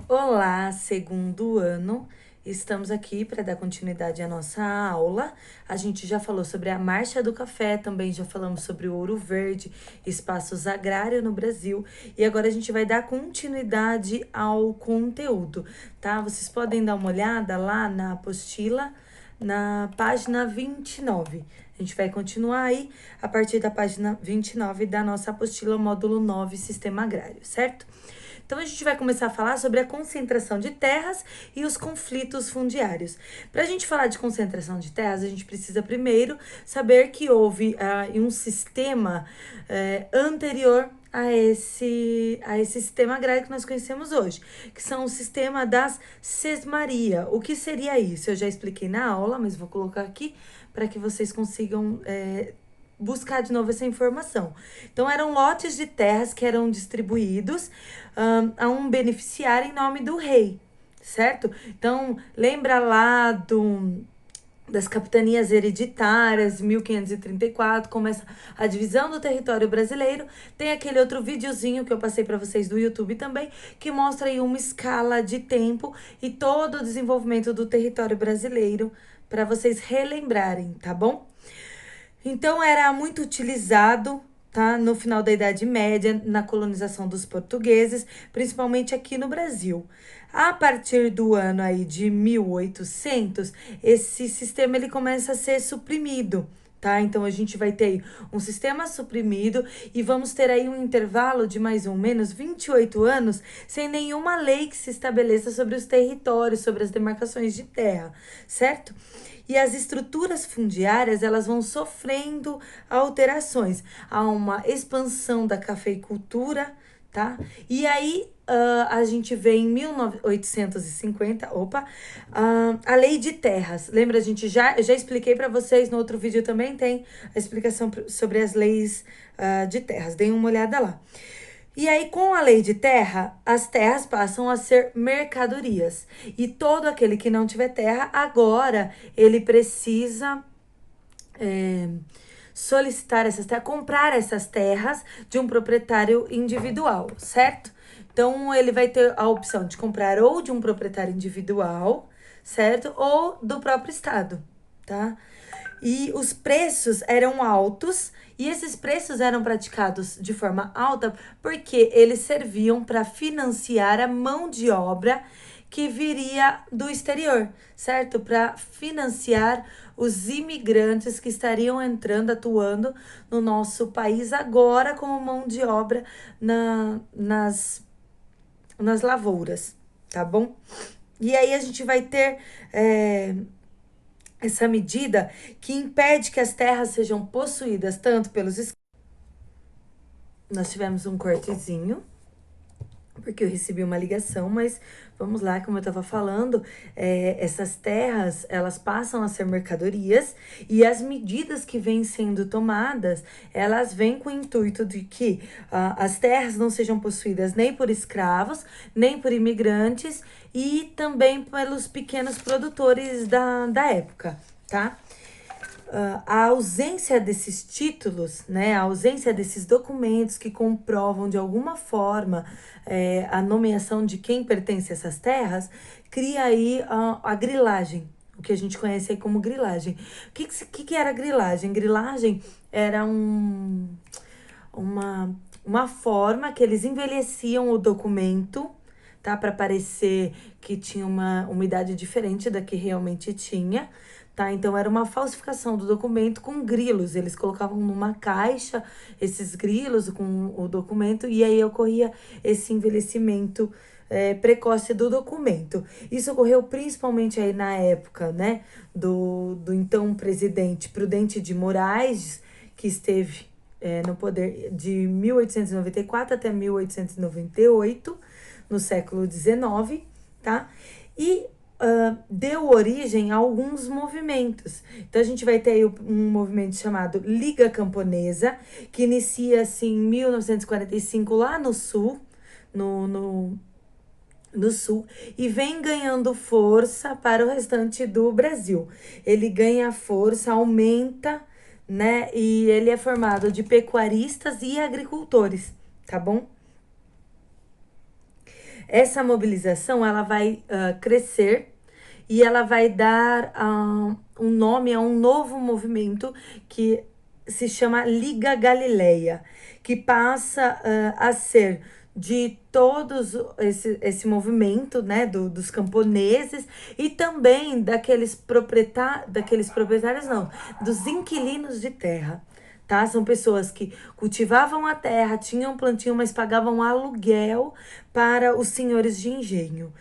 Olá, segundo ano. Estamos aqui para dar continuidade à nossa aula. A gente já falou sobre a Marcha do Café, também já falamos sobre o Ouro Verde, espaços agrários no Brasil. E agora a gente vai dar continuidade ao conteúdo, tá? Vocês podem dar uma olhada lá na apostila, na página 29. A gente vai continuar aí a partir da página 29 da nossa apostila, módulo 9, Sistema Agrário, certo? Então, a gente vai começar a falar sobre a concentração de terras e os conflitos fundiários. Para a gente falar de concentração de terras, a gente precisa primeiro saber que houve um sistema anterior a esse sistema agrário que nós conhecemos hoje, que são o sistema das sesmaria. O que seria isso? Eu já expliquei na aula, mas vou colocar aqui para que vocês consigam buscar de novo essa informação. Então, eram lotes de terras que eram distribuídos a um beneficiário em nome do rei, certo? Então, lembra lá das capitanias hereditárias, 1534, começa a divisão do território brasileiro. Tem aquele outro videozinho que eu passei para vocês do YouTube também, que mostra aí uma escala de tempo e todo o desenvolvimento do território brasileiro para vocês relembrarem, tá bom? Então, era muito utilizado, tá? No final da Idade Média, na colonização dos portugueses, principalmente aqui no Brasil. A partir do ano aí de 1800, esse sistema ele começa a ser suprimido, tá? Então, a gente vai ter um sistema suprimido e vamos ter aí um intervalo de mais ou menos 28 anos sem nenhuma lei que se estabeleça sobre os territórios, sobre as demarcações de terra, certo? E as estruturas fundiárias, elas vão sofrendo alterações. Há uma expansão da cafeicultura, tá? E aí, a gente vê em 1850, a lei de terras. Lembra, eu já expliquei para vocês, no outro vídeo também tem a explicação sobre as leis de terras. Deem uma olhada lá. E aí, com a lei de terra, as terras passam a ser mercadorias. E todo aquele que não tiver terra, agora ele precisa solicitar essas terras, comprar essas terras de um proprietário individual, certo? Então, ele vai ter a opção de comprar ou de um proprietário individual, certo? Ou do próprio estado, tá? E os preços eram altos, e esses preços eram praticados de forma alta porque eles serviam para financiar a mão de obra que viria do exterior, certo? Para financiar os imigrantes que estariam entrando, atuando no nosso país agora como mão de obra nas lavouras, tá bom? E aí a gente vai ter essa medida que impede que as terras sejam possuídas tanto pelos Nós tivemos um cortezinho, porque eu recebi uma ligação, mas vamos lá, como eu estava falando, essas terras, elas passam a ser mercadorias e as medidas que vêm sendo tomadas, elas vêm com o intuito de que as terras não sejam possuídas nem por escravos, nem por imigrantes e também pelos pequenos produtores da época, tá? A ausência desses títulos, né, a ausência desses documentos que comprovam de alguma forma a nomeação de quem pertence a essas terras, cria aí a grilagem, o que a gente conhece aí como grilagem. O que era grilagem? Grilagem era uma forma que eles envelheciam o documento, tá, para parecer que tinha uma idade diferente da que realmente tinha. Tá, então era uma falsificação do documento com grilos. Eles colocavam numa caixa esses grilos com o documento e aí ocorria esse envelhecimento precoce do documento. Isso ocorreu principalmente aí na época, né, do então presidente Prudente de Moraes, que esteve no poder de 1894 até 1898, no século XIX, tá? E deu origem a alguns movimentos. Então, a gente vai ter aí um movimento chamado Liga Camponesa, que inicia-se em 1945 lá no sul, no sul, e vem ganhando força para o restante do Brasil. Ele ganha força, aumenta, né? E ele é formado de pecuaristas e agricultores, tá bom? essa mobilização ela vai crescer e ela vai dar um nome a um novo movimento que se chama Liga Galileia, que passa a ser de todos esse movimento, né, dos camponeses e também daqueles proprietários, não, dos inquilinos de terra. Tá? São pessoas que cultivavam a terra, tinham plantio, mas pagavam aluguel para os senhores de engenho.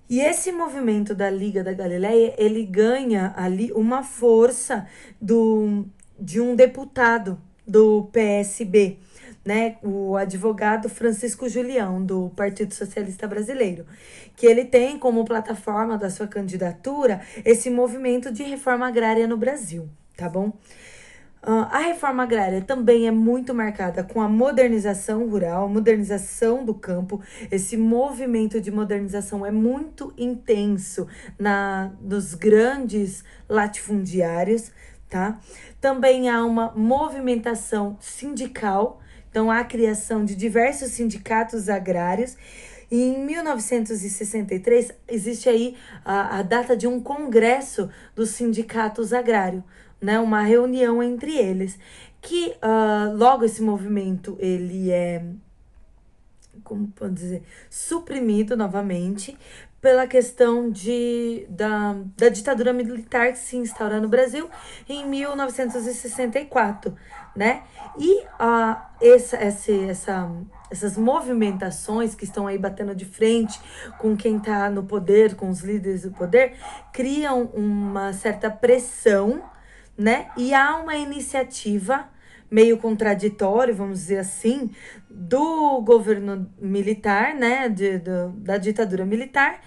E esse movimento da Liga da Galileia, ele ganha ali uma força de um deputado do PSB, né, o advogado Francisco Julião, do Partido Socialista Brasileiro, que ele tem como plataforma da sua candidatura esse movimento de reforma agrária no Brasil, tá bom? A reforma agrária também é muito marcada com a modernização rural, a modernização do campo. Esse movimento de modernização é muito intenso nos grandes latifundiários, tá? Também há uma movimentação sindical, então há a criação de diversos sindicatos agrários. E em 1963, existe aí a data de um congresso dos sindicatos agrários, né, uma reunião entre eles, que logo esse movimento ele é, como pode dizer, suprimido novamente pela questão da ditadura militar que se instaura no Brasil em 1964, né? E essas movimentações que estão aí batendo de frente com quem está no poder, com os líderes do poder, criam uma certa pressão, né? E há uma iniciativa meio contraditória, vamos dizer assim, do governo militar, né? Da ditadura militar,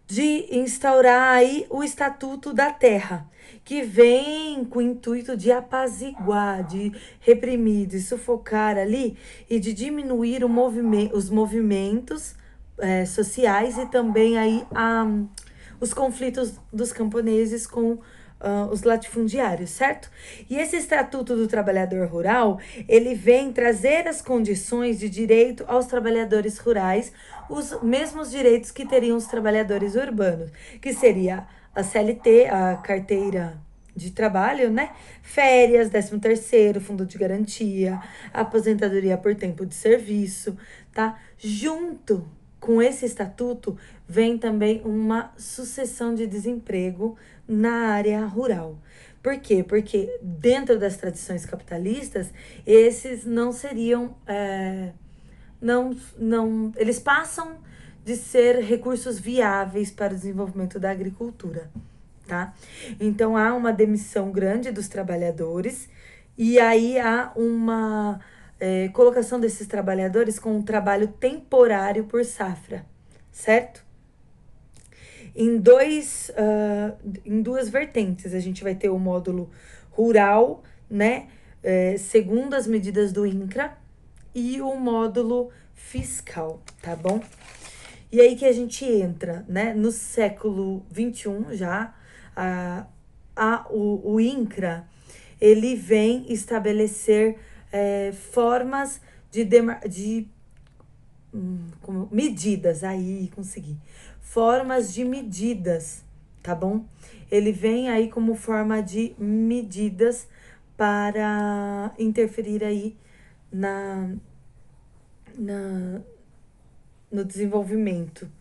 de instaurar aí o Estatuto da Terra, que vem com o intuito de apaziguar, de reprimir, de sufocar ali e de diminuir os movimentos sociais e também aí os conflitos dos camponeses com os latifundiários, certo? E esse Estatuto do Trabalhador Rural, ele vem trazer as condições de direito aos trabalhadores rurais, os mesmos direitos que teriam os trabalhadores urbanos, que seria a CLT, a carteira de trabalho, né? Férias, 13º, fundo de garantia, aposentadoria por tempo de serviço, tá? Junto com esse estatuto vem também uma sucessão de desemprego na área rural. Por quê? Porque dentro das tradições capitalistas, esses não seriam, eles passam de ser recursos viáveis para o desenvolvimento da agricultura, tá? Então há uma demissão grande dos trabalhadores e aí há uma colocação desses trabalhadores com um trabalho temporário por safra, certo? Em duas vertentes. A gente vai ter o módulo rural, né? Segundo as medidas do INCRA, e o módulo fiscal, tá bom? E aí que a gente entra, né? No século XXI já, o INCRA, ele vem estabelecer formas de medidas, aí consegui. Formas de medidas, tá bom? Ele vem aí como forma de medidas para interferir aí no desenvolvimento,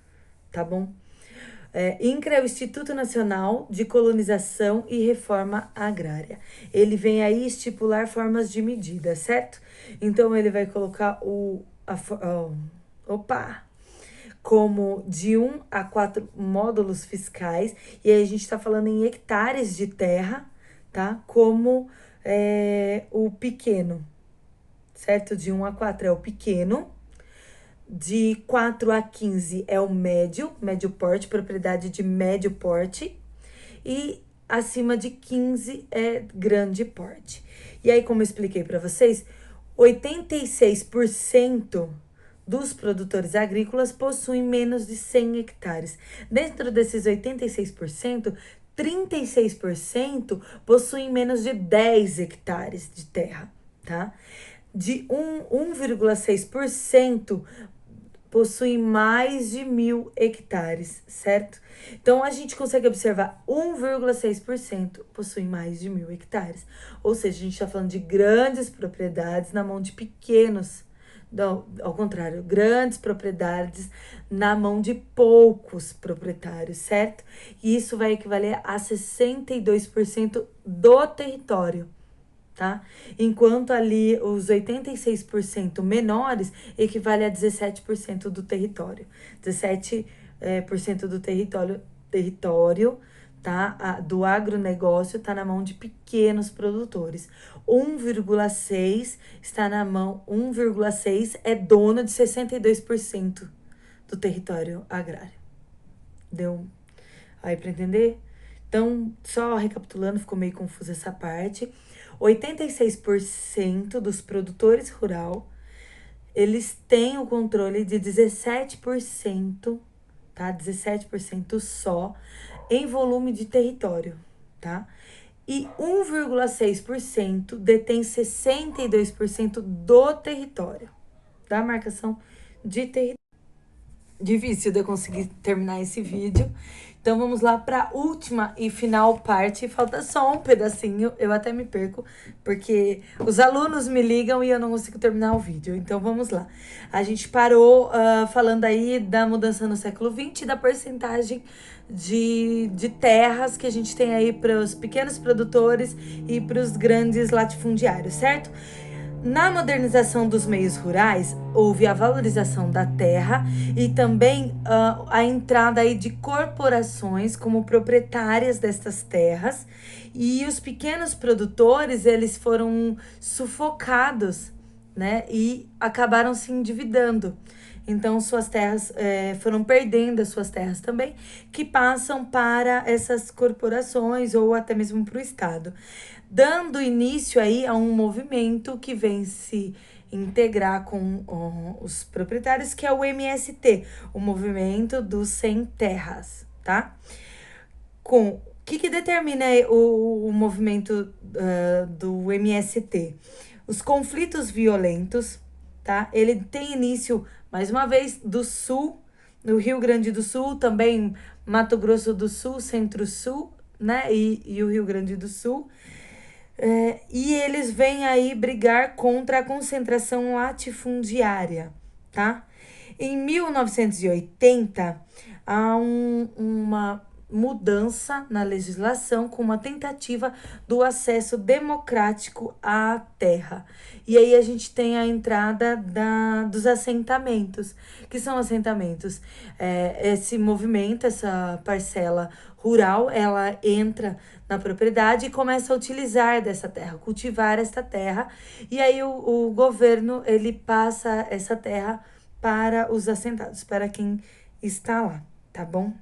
tá bom? INCRA é o Instituto Nacional de Colonização e Reforma Agrária. Ele vem aí estipular formas de medida, certo? Então, ele vai colocar como de 1 a 4 módulos fiscais, e aí a gente está falando em hectares de terra, tá? Como o pequeno, certo? De 1 a 4 é o pequeno, de 4 a 15 é o médio porte, propriedade de médio porte, e acima de 15 é grande porte. E aí, como eu expliquei para vocês, 86% dos produtores agrícolas possuem menos de 100 hectares. Dentro desses 86%, 36% possuem menos de 10 hectares de terra, tá? De 1,6% possuem mais de 1.000 hectares, certo? Então, a gente consegue observar 1,6% possuem mais de 1.000 hectares. Ou seja, a gente está falando de grandes propriedades na mão de pequenos. Não, ao contrário, grandes propriedades na mão de poucos proprietários, certo? E isso vai equivaler a 62% do território, tá? Enquanto ali os 86% menores equivale a 17% do território. 17% do território, tá? Do agronegócio está na mão de pequenos produtores. 1,6 está na mão, 1,6 é dono de 62% do território agrário. Deu aí para entender? Então, só recapitulando, ficou meio confusa essa parte. 86% dos produtores rural, eles têm o controle de 17%, tá? 17% só em volume de território, tá? E 1,6% detém 62% do território, da marcação de território. Difícil de eu conseguir terminar esse vídeo. Então vamos lá para a última e final parte. Falta só um pedacinho, eu até me perco, porque os alunos me ligam e eu não consigo terminar o vídeo. Então vamos lá. A gente parou falando aí da mudança no século XX, da porcentagem de terras que a gente tem aí para os pequenos produtores e para os grandes latifundiários, certo? Na modernização dos meios rurais, houve a valorização da terra e também a entrada aí de corporações como proprietárias destas terras, e os pequenos produtores, eles foram sufocados, né, e acabaram se endividando. Então, suas terras foram perdendo as suas terras também, que passam para essas corporações ou até mesmo para o Estado, dando início aí a um movimento que vem se integrar com os proprietários, que é o MST, o Movimento dos Sem Terras, tá? Com o que determina o movimento do MST? Os conflitos violentos, tá? Ele tem início, mais uma vez, do Sul, no Rio Grande do Sul, também Mato Grosso do Sul, Centro-Sul, né? E o Rio Grande do Sul. E eles vêm aí brigar contra a concentração latifundiária, tá? Em 1980, há uma mudança na legislação com uma tentativa do acesso democrático à terra. E aí a gente tem a entrada dos assentamentos. Que são assentamentos? Esse movimento, essa parcela rural, ela entra na propriedade e começa a utilizar dessa terra, cultivar esta terra. E aí o governo, ele passa essa terra para os assentados, para quem está lá, tá bom?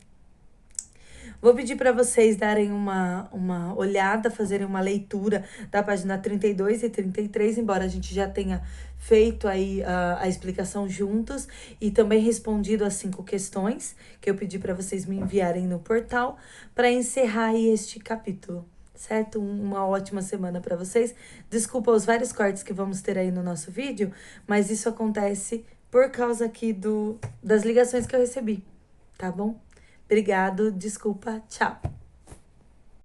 Vou pedir para vocês darem uma olhada, fazerem uma leitura da página 32 e 33, embora a gente já tenha feito aí a explicação juntos e também respondido as 5 questões que eu pedi para vocês me enviarem no portal para encerrar aí este capítulo, certo? Uma ótima semana para vocês. Desculpa os vários cortes que vamos ter aí no nosso vídeo, mas isso acontece por causa aqui das ligações que eu recebi, tá bom? Obrigado, desculpa, tchau.